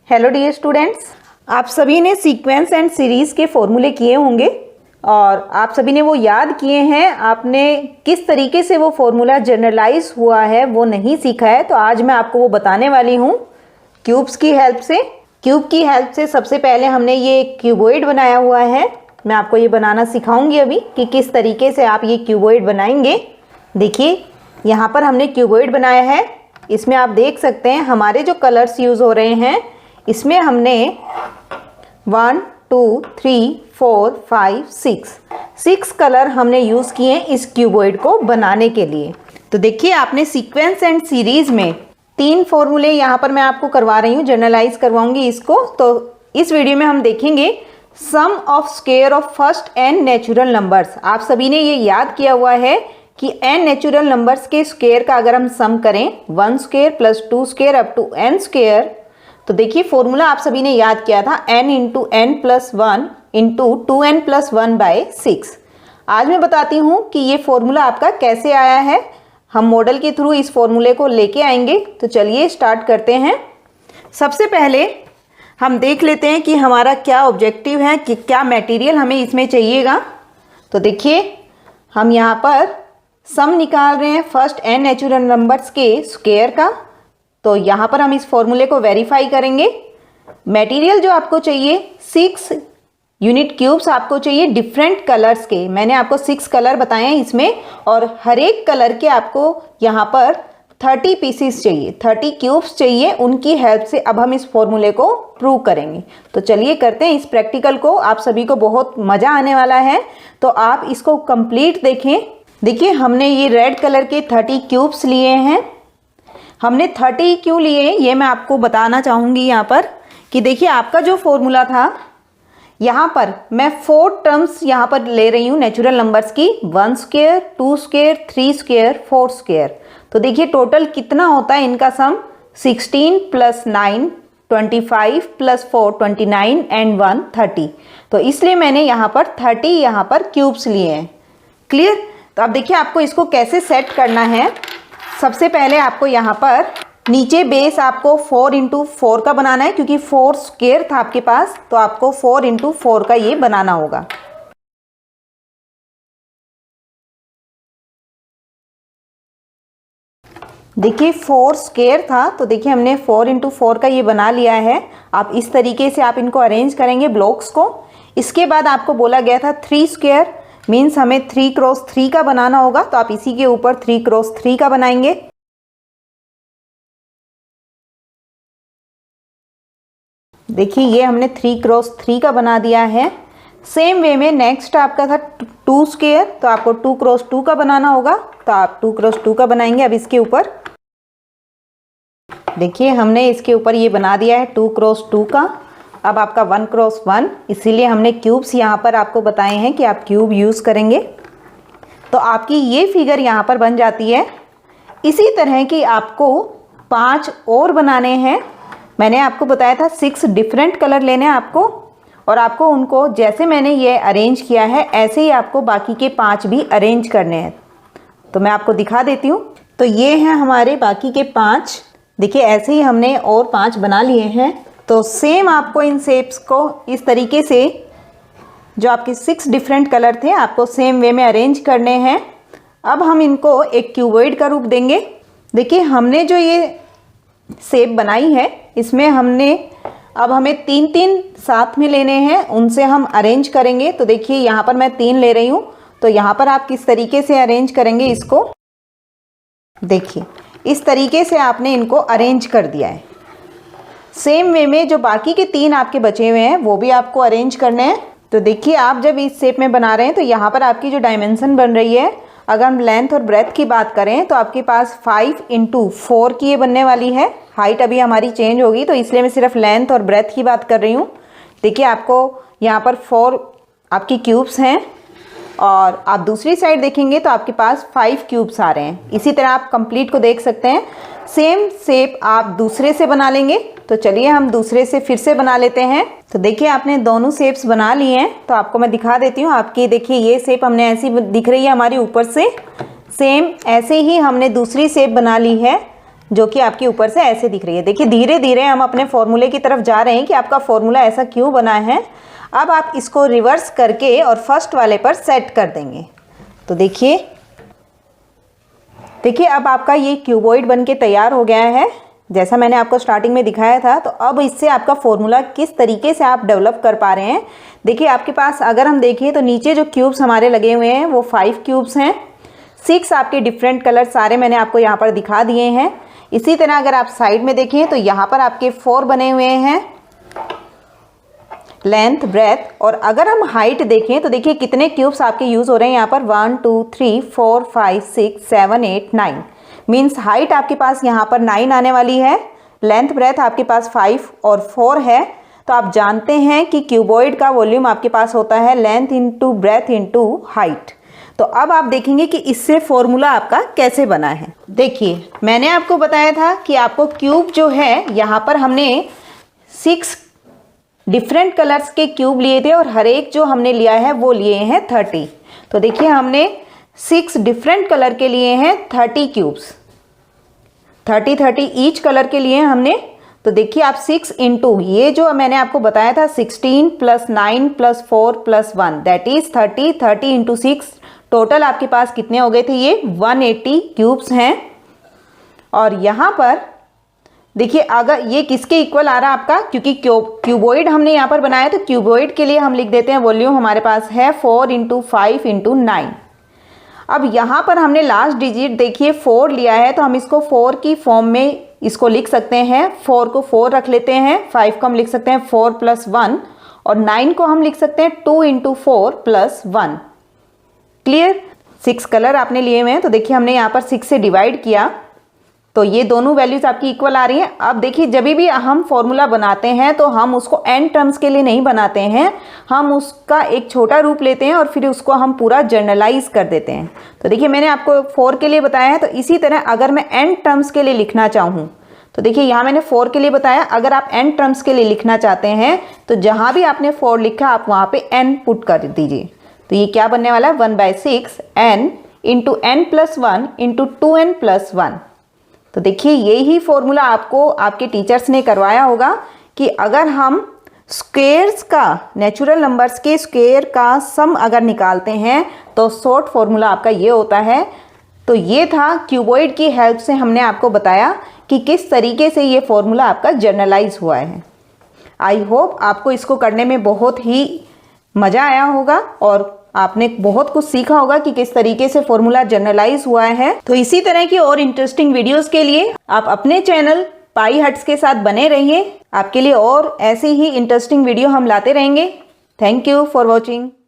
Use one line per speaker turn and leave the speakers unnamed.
Hello dear students, आप सभी ने सीक्वेंस एंड सीरीज़ के फॉर्मूले किए होंगे और आप सभी ने वो याद किए हैं। आपने किस तरीके से वो फॉर्मूला जनरलाइज हुआ है वो नहीं सीखा है, तो आज मैं आपको वो बताने वाली हूँ क्यूब्स की हेल्प से। क्यूब की हेल्प से सबसे पहले हमने ये क्यूबॉइड बनाया हुआ है। मैं आपको ये बनाना सिखाऊंगी अभी कि किस तरीके से आप ये क्यूबॉइड बनाएंगे। देखिए यहाँ पर हमने क्यूबॉइड बनाया है। इसमें आप देख सकते हैं हमारे जो कलर्स यूज़ हो रहे हैं, इसमें हमने 1 2 3 4 5 6 कलर हमने यूज़ किए हैं इस क्यूबॉइड को बनाने के लिए। तो देखिए आपने सीक्वेंस एंड सीरीज़ में 3 फॉर्मूले यहाँ पर मैं आपको करवा रही हूँ, जनरलाइज करवाऊंगी इसको। तो इस वीडियो में हम देखेंगे sum of square of first n natural numbers. आप सभी ने ये याद किया हुआ है कि n नेचुरल नंबर्स के स्क्वायर का अगर हम सम करें 1 square plus 2 square up to n square, तो देखिए फॉर्मूला आप सभी ने याद किया था n into n plus 1 into 2n plus 1 by 6। आज मैं बताती हूँ कि ये फॉर्मूला आपका कैसे आया है। हम मॉडल के थ्रू इस फॉर्मूले को लेके आएंगे। तो चलिए स्टार्ट करते हैं। सबसे पहले हम देख लेते हैं कि हमारा क्या ऑब्जेक्टिव है, कि क्या मटेरियल हमें इसमें चाहिएगा। तो देखिए हम यहाँ पर सम निकाल रहे हैं फर्स्ट n नेचुरल नंबर्स के स्क्वायर का। तो यहाँ पर हम इस फॉर्मूले को वेरीफाई करेंगे। मटेरियल जो आपको चाहिए 6 यूनिट क्यूब्स आपको चाहिए डिफरेंट कलर्स के। मैंने आपको 6 कलर बताए हैं इसमें, और हर एक कलर के आपको यहाँ पर 30 पीसीस चाहिए, 30 क्यूब्स चाहिए। उनकी हेल्प से अब हम इस फॉर्मूले को प्रूव करेंगे। तो चलिए करते हैं इस प्रैक्टिकल को। आप सभी को बहुत मज़ा आने वाला है, तो आप इसको कंप्लीट देखें। देखिए हमने ये रेड कलर के 30 क्यूब्स लिए हैं। हमने 30 क्यों लिए ये मैं आपको बताना चाहूँगी यहाँ पर, कि देखिए आपका जो फॉर्मूला था यहाँ पर मैं 4 टर्म्स यहाँ पर ले रही हूँ नेचुरल नंबर्स की, 1 स्क्वायर 2 स्क्वायर 3 स्क्वायर 4 स्क्वायर। तो देखिए टोटल कितना होता है इनका सम 16 प्लस 9 25 प्लस 4 29 एंड 1 30। तो इसलिए मैंने यहाँ पर 30 यहाँ पर क्यूब्स लिए हैं। क्लियर। तो अब देखिए आपको इसको कैसे सेट करना है। सबसे पहले आपको यहाँ पर नीचे बेस आपको 4 इंटू 4 का बनाना है, क्योंकि 4 स्क्वायर था आपके पास, तो आपको 4 इंटू 4 का ये बनाना होगा। देखिए 4 स्क्वायर था, तो देखिए हमने 4 इंटू 4 का ये बना लिया है। आप इस तरीके से आप इनको अरेंज करेंगे ब्लॉक्स को। इसके बाद आपको बोला गया था 3 स्क्वायर, मीन्स हमें 3 क्रॉस 3 का बनाना होगा, तो आप इसी के ऊपर 3 क्रॉस 3 का बनाएंगे। देखिए ये हमने 3 क्रॉस 3 का बना दिया है। सेम वे में नेक्स्ट आपका था 2 स्क्वायर, तो आपको 2 क्रॉस 2 का बनाना होगा, तो आप 2 क्रॉस 2 का बनाएंगे। अब इसके ऊपर देखिए हमने इसके ऊपर ये बना दिया है 2 क्रॉस 2 का। अब आपका 1 क्रॉस 1, इसीलिए हमने क्यूब्स यहाँ पर आपको बताए हैं कि आप क्यूब यूज़ करेंगे। तो आपकी ये फिगर यहाँ पर बन जाती है। इसी तरह की आपको 5 और बनाने हैं। मैंने आपको बताया था 6 डिफरेंट कलर लेने हैं आपको, और आपको उनको जैसे मैंने ये अरेंज किया है ऐसे ही आपको बाकी के 5 भी अरेंज करने हैं। तो मैं आपको दिखा देती हूँ। तो ये हैं हमारे बाकी के 5। देखिए ऐसे ही हमने और 5 बना लिए हैं। तो सेम आपको इन शेप्स को इस तरीके से, जो आपके 6 डिफरेंट कलर थे, आपको सेम वे में अरेंज करने हैं। अब हम इनको एक क्यूबॉइड का रूप देंगे। देखिए हमने जो ये शेप बनाई है, इसमें हमने अब हमें 3 साथ में लेने हैं, उनसे हम अरेंज करेंगे। तो देखिए यहाँ पर मैं 3 ले रही हूँ, तो यहाँ पर आप किस तरीके से अरेंज करेंगे इसको। देखिए इस तरीके से आपने इनको अरेंज कर दिया है। सेम वे में जो बाकी के 3 आपके बचे हुए हैं वो भी आपको अरेंज करने हैं। तो देखिए आप जब इस शेप में बना रहे हैं, तो यहाँ पर आपकी जो डायमेंशन बन रही है, अगर हम लेंथ और ब्रेथ की बात करें, तो आपके पास 5 इंटू 4 की ये बनने वाली है। हाइट अभी हमारी चेंज होगी, तो इसलिए मैं सिर्फ लेंथ और ब्रेथ की बात कर रही हूँ। देखिए आपको यहाँ पर 4 आपकी क्यूब्स हैं, और आप दूसरी साइड देखेंगे तो आपके पास 5 क्यूब्स आ रहे हैं। इसी तरह आप कंप्लीट को देख सकते हैं। सेम शेप आप दूसरे से बना लेंगे। तो चलिए हम दूसरे से फिर से बना लेते हैं। तो देखिए आपने दोनों शेप्स बना लिए हैं, तो आपको मैं दिखा देती हूँ। आपकी देखिए ये शेप हमने ऐसी दिख रही है हमारी ऊपर से। सेम ऐसे ही हमने दूसरी शेप बना ली है। जो कि आपके ऊपर से ऐसे दिख रही है। देखिए धीरे धीरे हम अपने फॉर्मूले की तरफ जा रहे हैं कि आपका फॉर्मूला ऐसा क्यों बना है। अब आप इसको रिवर्स करके और फर्स्ट वाले पर सेट कर देंगे। तो देखिए अब आपका ये क्यूबॉइड बन के तैयार हो गया है, जैसा मैंने आपको स्टार्टिंग में दिखाया था। तो अब इससे आपका फॉर्मूला किस तरीके से आप डेवलप कर पा रहे हैं। देखिए आपके पास अगर हम देखें तो नीचे जो क्यूब्स हमारे लगे हुए हैं वो 5 क्यूब्स हैं। 6 आपके डिफरेंट कलर सारे मैंने आपको यहाँ पर दिखा दिए हैं। इसी तरह अगर आप साइड में देखें तो यहाँ पर आपके 4 बने हुए हैं, लेंथ, ब्रेथ। और अगर हम हाइट देखें तो देखिए कितने क्यूब्स आपके यूज़ हो रहे हैं यहाँ पर, 1 2 3 4 5 6 7 8 9। मीन्स हाइट आपके पास यहाँ पर 9 आने वाली है, लेंथ ब्रेथ आपके पास 5 और 4 है। तो आप जानते हैं कि क्यूबॉइड का वॉल्यूम आपके पास होता है length into breadth into height. तो अब आप देखेंगे कि इससे फॉर्मूला आपका कैसे बना है। देखिए मैंने आपको बताया था कि आपको क्यूब जो है यहाँ पर हमने 6 डिफरेंट कलर्स के क्यूब लिए थे और हर एक जो हमने लिया है वो लिए हैं 30। तो देखिए हमने 6 डिफरेंट कलर के लिए हैं 30 क्यूब्स, 30 ईच कलर के लिए हमने। तो देखिए आप 6 इंटू ये जो मैंने आपको बताया था 16 + 9 + 4 + 1 दैट इज 30। 30 इंटू 6 टोटल आपके पास कितने हो गए थे, ये 180 क्यूब्स हैं। और यहाँ पर देखिए अगर ये किसके इक्वल आ रहा है आपका, क्योंकि क्यूबॉइड हमने यहाँ पर बनाया तो क्यूबॉइड के लिए हम लिख देते हैं वॉल्यूम हमारे पास है 4 × 5 × 9। अब यहाँ पर हमने लास्ट डिजिट देखिए 4 लिया है तो हम इसको 4 की फॉर्म में इसको लिख सकते हैं। 4 को 4 रख लेते हैं, 5 को हम लिख सकते हैं 4 + 1 और 9 को हम लिख सकते हैं 2 × 4 + 1। क्लियर। 6 कलर आपने लिए हुए हैं तो देखिए हमने यहाँ पर 6 से डिवाइड किया तो ये दोनों वैल्यूज आपकी इक्वल आ रही हैं। अब देखिए जब भी हम फॉर्मूला बनाते हैं तो हम उसको n टर्म्स के लिए नहीं बनाते हैं, हम उसका एक छोटा रूप लेते हैं और फिर उसको हम पूरा जर्नलाइज कर देते हैं। तो देखिए मैंने आपको 4 के लिए बताया है, तो इसी तरह अगर मैं n टर्म्स के लिए लिखना चाहूँ तो देखिए यहाँ मैंने 4 के लिए बताया। अगर आप n टर्म्स के लिए लिखना चाहते हैं तो जहाँ भी आपने 4 लिखा आप वहाँ पे n पुट कर दीजिए। तो ये क्या बनने वाला है, 1/6 n × n + 1 × 2n + 1। तो देखिए यही फॉर्मूला आपको आपके टीचर्स ने करवाया होगा कि अगर हम स्क्वेयर्स का, नेचुरल नंबर्स के स्क्वेयर का सम अगर निकालते हैं तो शॉर्ट फॉर्मूला आपका ये होता है। तो ये था क्यूबॉइड की हेल्प से हमने आपको बताया कि किस तरीके से ये फॉर्मूला आपका जर्नलाइज हुआ है। आई होप आपको इसको करने में बहुत ही मज़ा आया होगा और आपने बहुत कुछ सीखा होगा कि किस तरीके से फॉर्मूला जर्नलाइज हुआ है। तो इसी तरह की और इंटरेस्टिंग वीडियोस के लिए आप अपने चैनल पाई हट्स के साथ बने रहिए। आपके लिए और ऐसी ही इंटरेस्टिंग वीडियो हम लाते रहेंगे। Thank you for watching.